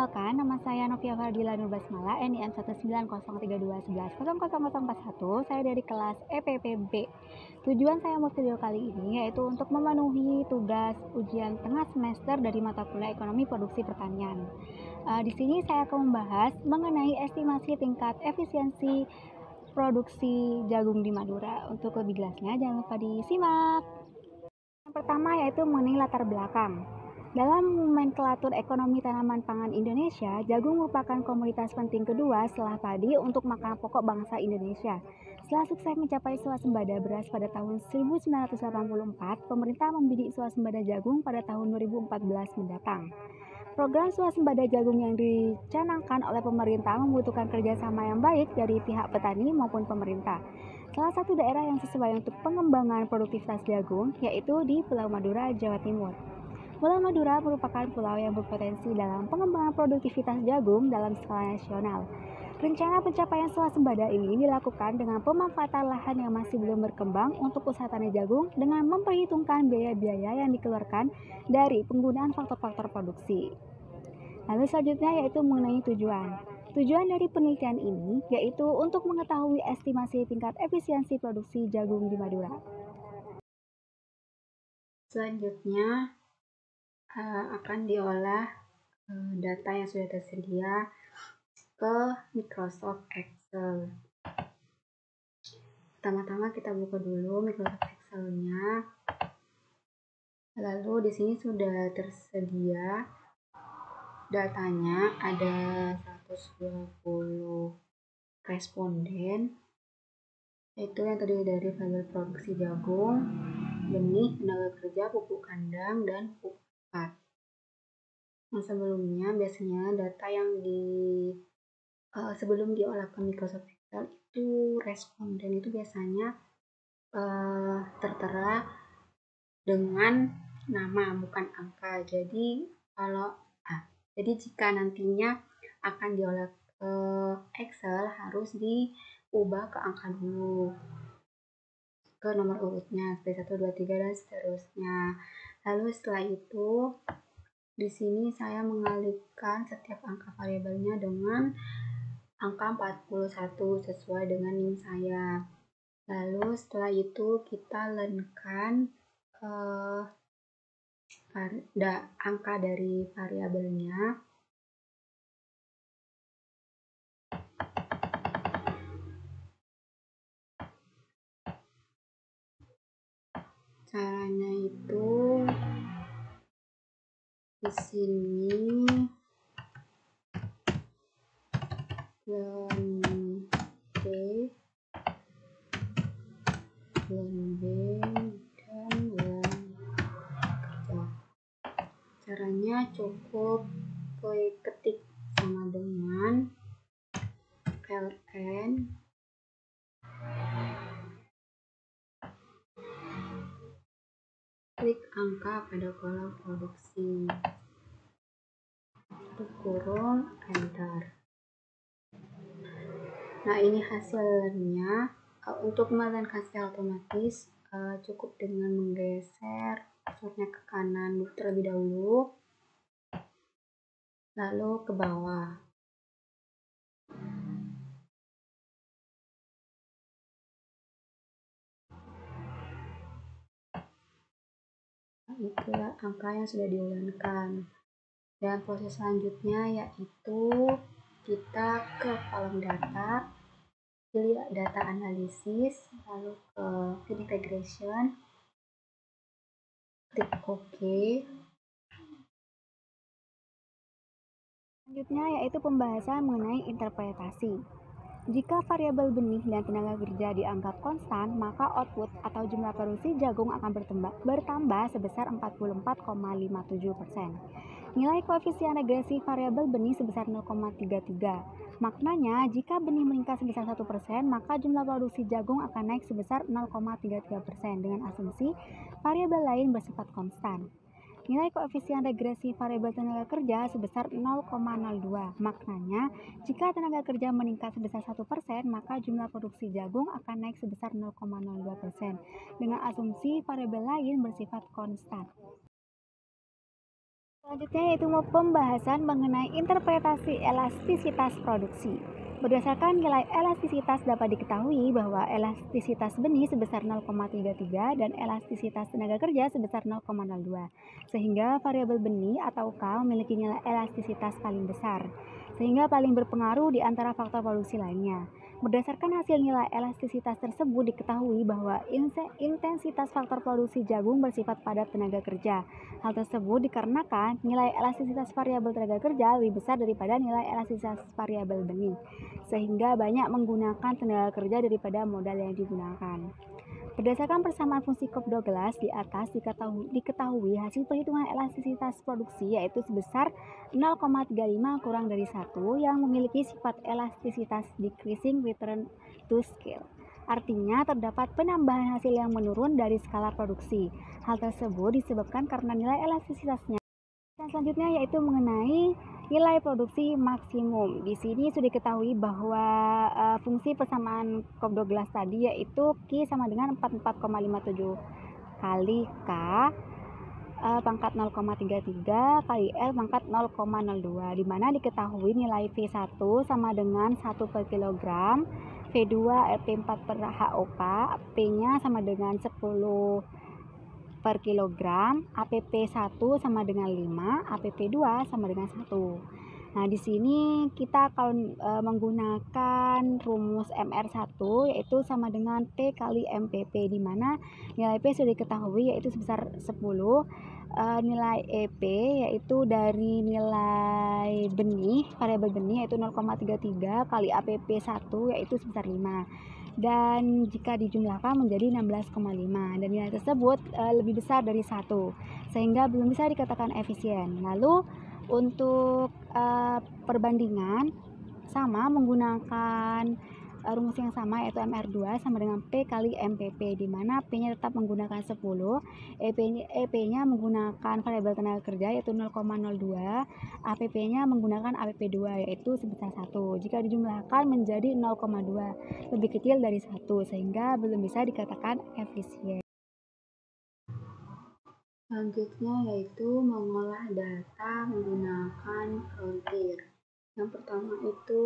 Perkenalkan, nama saya Novia Fardila Nurbasmala, NIM 1903211000041. Saya dari kelas EPPB. Tujuan saya mau video kali ini yaitu untuk memenuhi tugas ujian tengah semester dari mata kuliah Ekonomi Produksi Pertanian. Di sini saya akan membahas mengenai estimasi tingkat efisiensi produksi jagung di Madura. Untuk lebih jelasnya, jangan lupa disimak. Yang pertama yaitu mengenai latar belakang. Dalam nomenklatur ekonomi tanaman pangan Indonesia, jagung merupakan komoditas penting kedua setelah padi untuk makanan pokok bangsa Indonesia. Setelah sukses mencapai swasembada beras pada tahun 1984, pemerintah membidik swasembada jagung pada tahun 2014 mendatang. Program swasembada jagung yang dicanangkan oleh pemerintah membutuhkan kerjasama yang baik dari pihak petani maupun pemerintah. Salah satu daerah yang sesuai untuk pengembangan produktivitas jagung yaitu di Pulau Madura, Jawa Timur. Pulau Madura merupakan pulau yang berpotensi dalam pengembangan produktivitas jagung dalam skala nasional. Rencana pencapaian swasembada ini dilakukan dengan pemanfaatan lahan yang masih belum berkembang untuk usaha tani jagung dengan memperhitungkan biaya-biaya yang dikeluarkan dari penggunaan faktor-faktor produksi. Lalu selanjutnya yaitu mengenai tujuan. Tujuan dari penelitian ini yaitu untuk mengetahui estimasi tingkat efisiensi produksi jagung di Madura. Selanjutnya akan diolah data yang sudah tersedia ke Microsoft Excel. Pertama-tama kita buka dulu Microsoft Excel-nya. Lalu di sini sudah tersedia datanya, ada 120 responden, yaitu yang terdiri dari variabel produksi jagung, benih, tenaga kerja, pupuk kandang, dan pupuk pakan. Nah, sebelumnya biasanya data yang sebelum diolah ke Microsoft Excel itu responden itu biasanya tertera dengan nama bukan angka. Jadi jika nantinya akan diolah ke Excel harus diubah ke angka dulu, ke nomor urutnya seperti 1, 2, 3 dan seterusnya. Lalu setelah itu di sini saya mengalihkan setiap angka variabelnya dengan angka 41 sesuai dengan NIM saya. Lalu setelah itu kita lenkan angka dari variabelnya. Caranya itu di sini dan kerja. Caranya cukup ketik sama dengan ln klik angka pada kolom produksi, kurung enter. Nah, ini hasilnya. Untuk menekan secara otomatis cukup dengan menggeser kursornya ke kanan terlebih dahulu, lalu ke bawah. Itulah angka yang sudah diulankan. Dan proses selanjutnya yaitu kita ke kolom data, pilih data analisis, lalu ke field integration, klik OK. Selanjutnya yaitu pembahasan mengenai interpretasi. Jika variabel benih dan tenaga kerja dianggap konstan, maka output atau jumlah produksi jagung akan bertambah sebesar 44,57%. Nilai koefisien regresi variabel benih sebesar 0,33. Maknanya, jika benih meningkat sebesar 1%, maka jumlah produksi jagung akan naik sebesar 0,33% dengan asumsi variabel lain bersifat konstan. Nilai koefisien regresi variabel tenaga kerja sebesar 0,02. Maknanya, jika tenaga kerja meningkat sebesar 1%, maka jumlah produksi jagung akan naik sebesar 0,02% dengan asumsi variabel lain bersifat konstan. Selanjutnya yaitu pembahasan mengenai interpretasi elastisitas produksi. Berdasarkan nilai elastisitas dapat diketahui bahwa elastisitas benih sebesar 0,33 dan elastisitas tenaga kerja sebesar 0,02, sehingga variabel benih atau K memiliki nilai elastisitas paling besar, sehingga paling berpengaruh di antara faktor produksi lainnya. Berdasarkan hasil nilai elastisitas tersebut diketahui bahwa intensitas faktor produksi jagung bersifat padat tenaga kerja. Hal tersebut dikarenakan nilai elastisitas variabel tenaga kerja lebih besar daripada nilai elastisitas variabel benih, sehingga banyak menggunakan tenaga kerja daripada modal yang digunakan. Berdasarkan persamaan fungsi Cobb-Douglas di atas diketahui hasil perhitungan elastisitas produksi yaitu sebesar 0,35 kurang dari 1 yang memiliki sifat elastisitas decreasing return to scale. Artinya terdapat penambahan hasil yang menurun dari skala produksi. Hal tersebut disebabkan karena nilai elastisitasnya. Dan selanjutnya yaitu mengenai nilai produksi maksimum. Di sini sudah diketahui bahwa fungsi persamaan Cobb-Douglas tadi yaitu Q sama dengan 44,57 kali K pangkat 0,33 kali L pangkat 0,02, di mana diketahui nilai V1 sama dengan 1 per kilogram, V2 LP4 per HOK, P-nya sama dengan 10 per kilogram, APP1 sama dengan 5, APP2 sama dengan 1. Nah, di sini kita akan menggunakan rumus MR1 yaitu sama dengan P kali MPP, di mana nilai P sudah diketahui yaitu sebesar 10, nilai EP yaitu dari nilai benih, variabel benih yaitu 0,33 kali APP1 yaitu sebesar 5. Dan jika dijumlahkan menjadi 16,5 dan nilai tersebut lebih besar dari 1 sehingga belum bisa dikatakan efisien. Lalu untuk perbandingan sama menggunakan rumus yang sama yaitu MR2 sama dengan P kali MPP, di mana P-nya tetap menggunakan 10, EP-nya menggunakan variabel tenaga kerja yaitu 0,02, APP-nya menggunakan APP2 yaitu sebesar 1. Jika dijumlahkan menjadi 0,2, lebih kecil dari 1 sehingga belum bisa dikatakan efisien. Selanjutnya yaitu mengolah data menggunakan frontier. Yang pertama itu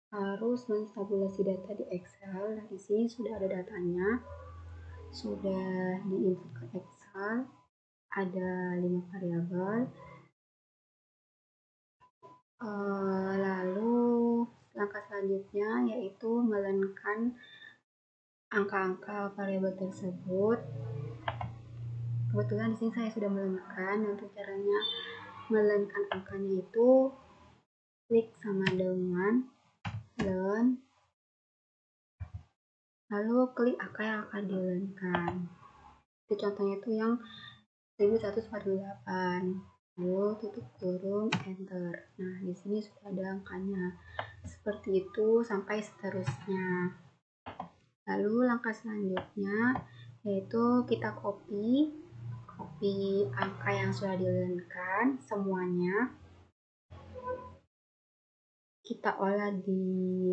harus menstabulasi data di Excel. Nah, di sini sudah ada datanya, sudah diinput ke Excel, ada 5 variabel. Lalu langkah selanjutnya yaitu melenkan angka-angka variabel tersebut. Kebetulan di sini saya sudah melenkan. Untuk caranya melenkan angkanya itu klik sama dengan len, lalu klik angka yang akan dilenkan. Itu contohnya itu yang 1148, lalu tutup kurung, enter. Nah, di sini sudah ada angkanya. Seperti itu sampai seterusnya. Lalu langkah selanjutnya yaitu kita copy angka yang sudah dilenkan semuanya, kita olah di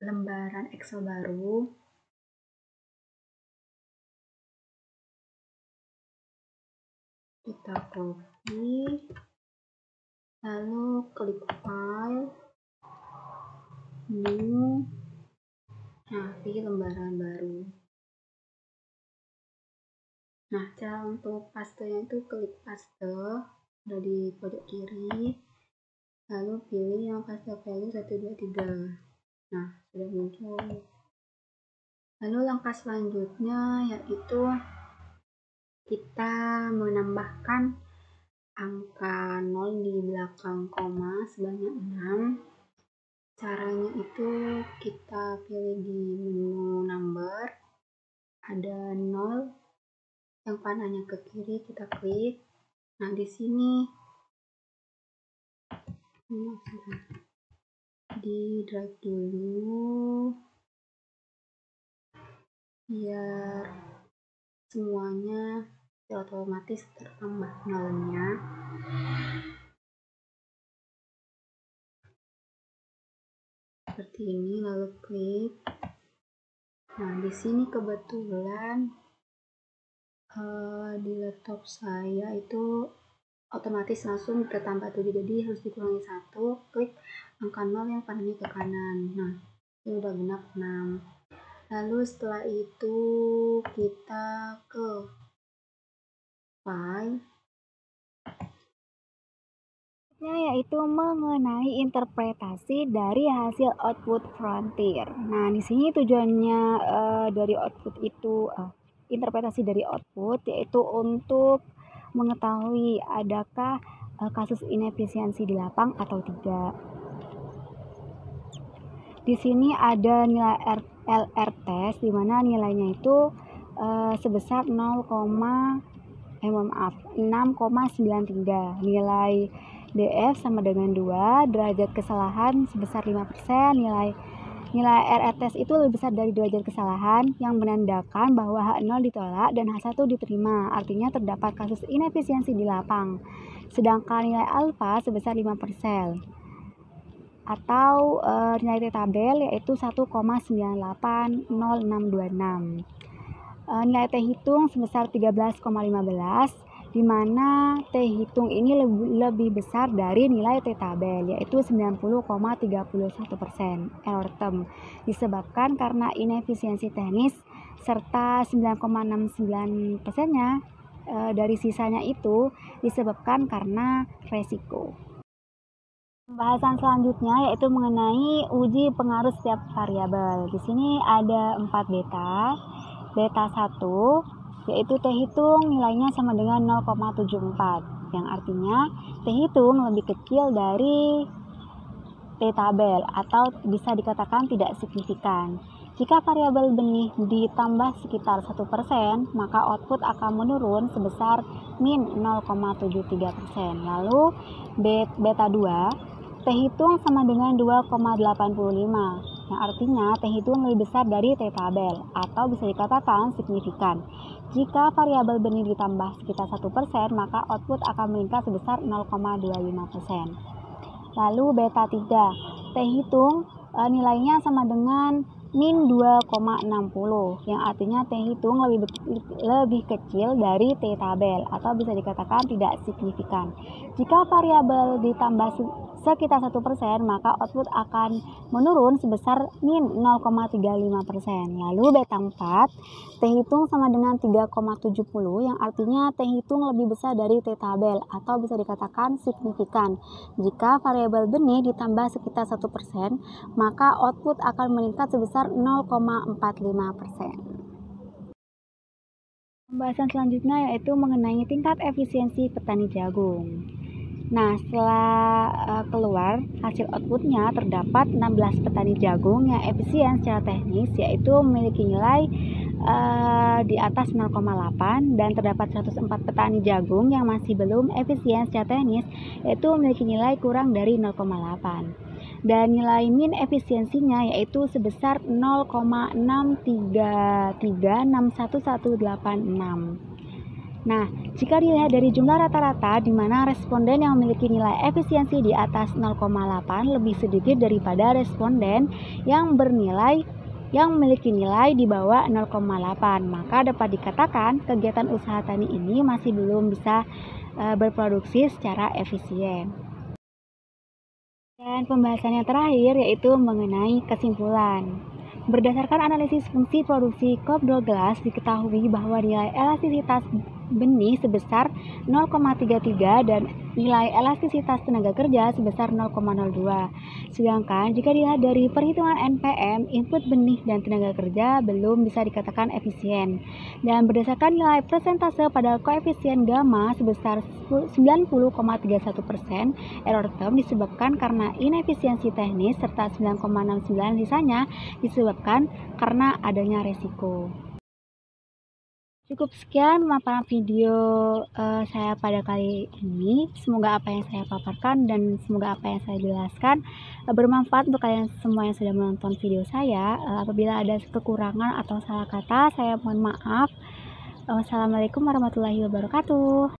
lembaran Excel baru. Kita copy, lalu klik file, new, nah pilih lembaran baru. Nah, cara untuk pastenya itu klik paste, ada di pojok kiri, lalu pilih yang paste value 123. Nah, sudah muncul. Lalu langkah selanjutnya yaitu kita menambahkan angka 0 di belakang koma sebanyak 6. Caranya itu kita pilih di menu number, ada 0 yang panahnya ke kiri, kita klik. Nah, di sini di drag dulu biar semuanya otomatis tertambah nolnya. Seperti ini, lalu klik. Nah, di sini kebetulan Di laptop saya itu otomatis langsung bertambah 7, jadi harus dikurangi 1, klik angka 0 yang panahnya ke kanan. Nah, ini udah genap 6. Lalu setelah itu kita ke file, yaitu mengenai interpretasi dari hasil output frontier. Nah, di sini tujuannya dari output itu interpretasi dari output yaitu untuk mengetahui adakah kasus inefisiensi di lapang atau tidak. Di sini ada nilai LR test di mana nilainya itu sebesar 6,93. Nilai DF sama dengan 2, derajat kesalahan sebesar 5%, nilai RR test itu lebih besar dari derajat kesalahan yang menandakan bahwa H0 ditolak dan H1 diterima, artinya terdapat kasus inefisiensi di lapang. Sedangkan nilai alfa sebesar 5%. Atau nilai T tabel yaitu 1,980626. Nilai T hitung sebesar 13,15, di mana T hitung ini lebih besar dari nilai T tabel yaitu 90,31%. Error term disebabkan karena inefisiensi teknis serta 9,69%-nya dari sisanya itu disebabkan karena resiko. Pembahasan selanjutnya yaitu mengenai uji pengaruh setiap variabel. Di sini ada 4 beta. Beta 1 yaitu T hitung nilainya sama dengan 0,74, yang artinya T hitung lebih kecil dari T tabel atau bisa dikatakan tidak signifikan. Jika variabel benih ditambah sekitar 1%, maka output akan menurun sebesar min 0,73%. Lalu beta 2 T hitung sama dengan 2,85, yang artinya T hitung lebih besar dari T tabel atau bisa dikatakan signifikan. Jika variabel benih ditambah sekitar 1%, maka output akan meningkat sebesar 0,25%. Lalu beta 3 T hitung nilainya sama dengan min 2,60, yang artinya T hitung lebih kecil dari T tabel atau bisa dikatakan tidak signifikan. Jika variabel ditambah sekitar 1%, maka output akan menurun sebesar min 0,35%. Lalu beta 4 T hitung sama dengan 3,70, yang artinya T hitung lebih besar dari T tabel atau bisa dikatakan signifikan. Jika variabel benih ditambah sekitar 1%, maka output akan meningkat sebesar 0,45%. Pembahasan selanjutnya yaitu mengenai tingkat efisiensi petani jagung. Nah, setelah keluar hasil outputnya, terdapat 16 petani jagung yang efisien secara teknis, yaitu memiliki nilai di atas 0,8, dan terdapat 104 petani jagung yang masih belum efisien secara teknis, yaitu memiliki nilai kurang dari 0,8. Dan nilai min efisiensinya yaitu sebesar 0,633611186. Nah, jika dilihat dari jumlah rata-rata di mana responden yang memiliki nilai efisiensi di atas 0,8 lebih sedikit daripada responden yang memiliki nilai di bawah 0,8, maka dapat dikatakan kegiatan usaha tani ini masih belum bisa berproduksi secara efisien. Dan pembahasan yang terakhir yaitu mengenai kesimpulan. Berdasarkan analisis fungsi produksi COP12, diketahui bahwa nilai elastisitas benih sebesar 0,33 dan nilai elastisitas tenaga kerja sebesar 0,02. Sedangkan jika dilihat dari perhitungan NPM, input benih dan tenaga kerja belum bisa dikatakan efisien. Dan berdasarkan nilai persentase pada koefisien gamma sebesar 90,31%, error term disebabkan karena inefisiensi teknis serta 9,69 sisanya disebabkan karena adanya resiko. Cukup sekian pemaparan video saya pada kali ini. Semoga apa yang saya paparkan dan semoga apa yang saya jelaskan bermanfaat untuk kalian semua yang sudah menonton video saya. Apabila ada kekurangan atau salah kata, saya mohon maaf. Wassalamualaikum warahmatullahi wabarakatuh.